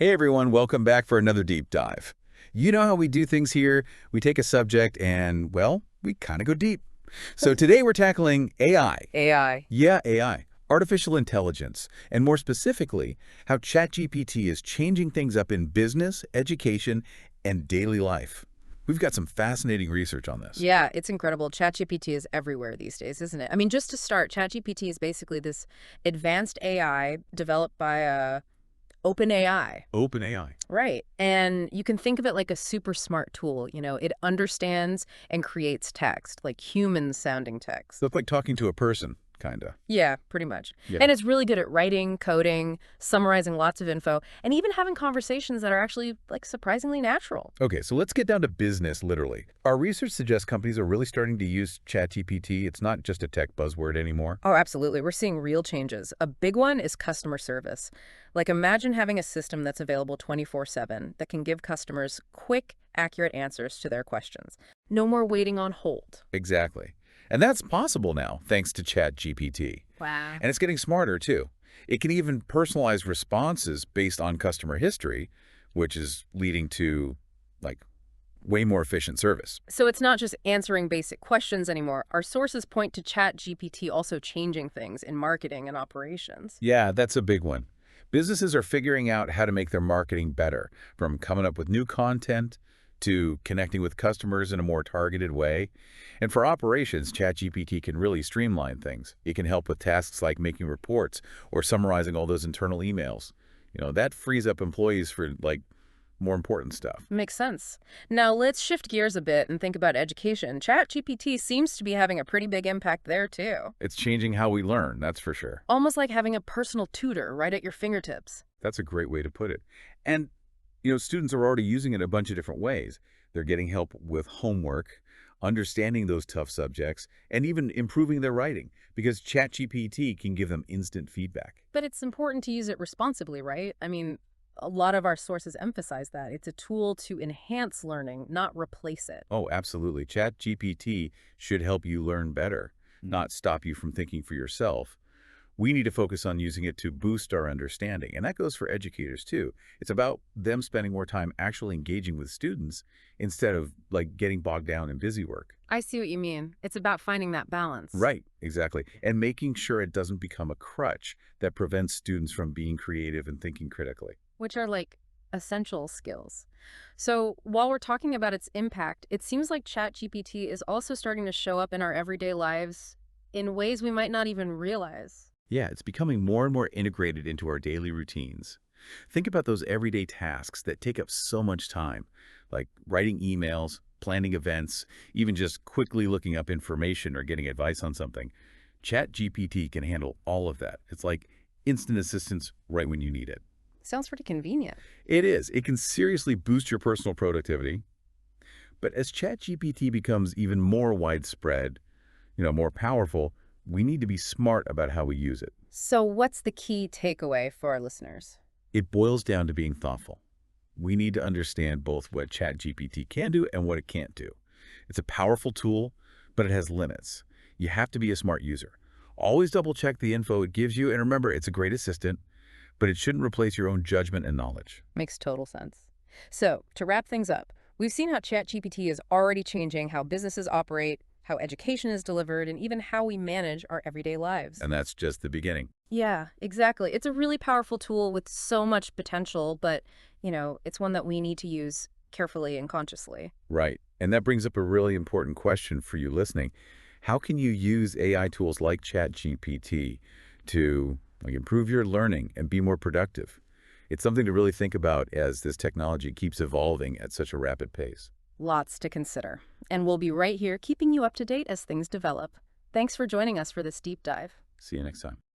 Hey everyone, welcome back for another deep dive. You know how we do things here. We take a subject and, well, we kind of go deep. So today we're tackling AI. AI. Yeah, AI. Artificial intelligence, and more specifically, how ChatGPT is changing things up in business, education, and daily life. We've got some fascinating research on this. Yeah, it's incredible. ChatGPT is everywhere these days, isn't it? I mean, just to start, ChatGPT is basically this advanced AI developed by OpenAI. OpenAI. Right. And you can think of it like a super smart tool. It understands and creates text, like human-sounding text. So it's like talking to a person, kind of. Yeah, pretty much. Yeah. And it's really good at writing, coding, summarizing lots of info, and even having conversations that are actually, like, surprisingly natural. Okay, so let's get down to business, literally. Our research suggests companies are really starting to use ChatGPT. It's not just a tech buzzword anymore. Oh, absolutely. We're seeing real changes. A big one is customer service. Like, imagine having a system that's available 24/7 that can give customers quick, accurate answers to their questions. No more waiting on hold. Exactly. And that's possible now, thanks to ChatGPT. Wow. And it's getting smarter, too. It can even personalize responses based on customer history, which is leading to, like, way more efficient service. So it's not just answering basic questions anymore. Our sources point to ChatGPT also changing things in marketing and operations. Yeah, that's a big one. Businesses are figuring out how to make their marketing better, from coming up with new content to connecting with customers in a more targeted way. And for operations, ChatGPT can really streamline things. It can help with tasks like making reports or summarizing all those internal emails. That frees up employees for, like, more important stuff. Makes sense. Now let's shift gears a bit and think about education. ChatGPT seems to be having a pretty big impact there too. It's changing how we learn, that's for sure. Almost like having a personal tutor right at your fingertips. That's a great way to put it. And, students are already using it a bunch of different ways. They're getting help with homework, understanding those tough subjects, and even improving their writing, because ChatGPT can give them instant feedback. But it's important to use it responsibly, right? I mean, a lot of our sources emphasize that. It's a tool to enhance learning, not replace it. Oh, absolutely. ChatGPT should help you learn better, not stop you from thinking for yourself. We need to focus on using it to boost our understanding, and that goes for educators too. It's about them spending more time actually engaging with students instead of, like, getting bogged down in busy work. I see what you mean. It's about finding that balance. Right, exactly. And making sure it doesn't become a crutch that prevents students from being creative and thinking critically. Which are like essential skills. So while we're talking about its impact, it seems like ChatGPT is also starting to show up in our everyday lives in ways we might not even realize. Yeah, it's becoming more and more integrated into our daily routines. Think about those everyday tasks that take up so much time, like writing emails, planning events, even just quickly looking up information or getting advice on something. ChatGPT can handle all of that. It's like instant assistance right when you need it. Sounds pretty convenient. It is. It can seriously boost your personal productivity. But as ChatGPT becomes even more widespread, more powerful, we need to be smart about how we use it. So what's the key takeaway for our listeners? It boils down to being thoughtful. We need to understand both what ChatGPT can do and what it can't do. It's a powerful tool, but it has limits. You have to be a smart user. Always double-check the info it gives you, and remember, it's a great assistant, but it shouldn't replace your own judgment and knowledge. Makes total sense. So to wrap things up, we've seen how ChatGPT is already changing how businesses operate, how education is delivered, and even how we manage our everyday lives. And that's just the beginning. Yeah, exactly. It's a really powerful tool with so much potential, but, it's one that we need to use carefully and consciously. Right. And that brings up a really important question for you listening. How can you use AI tools like ChatGPT to, like, improve your learning and be more productive? It's something to really think about as this technology keeps evolving at such a rapid pace. Lots to consider. And we'll be right here keeping you up to date as things develop. Thanks for joining us for this deep dive. See you next time.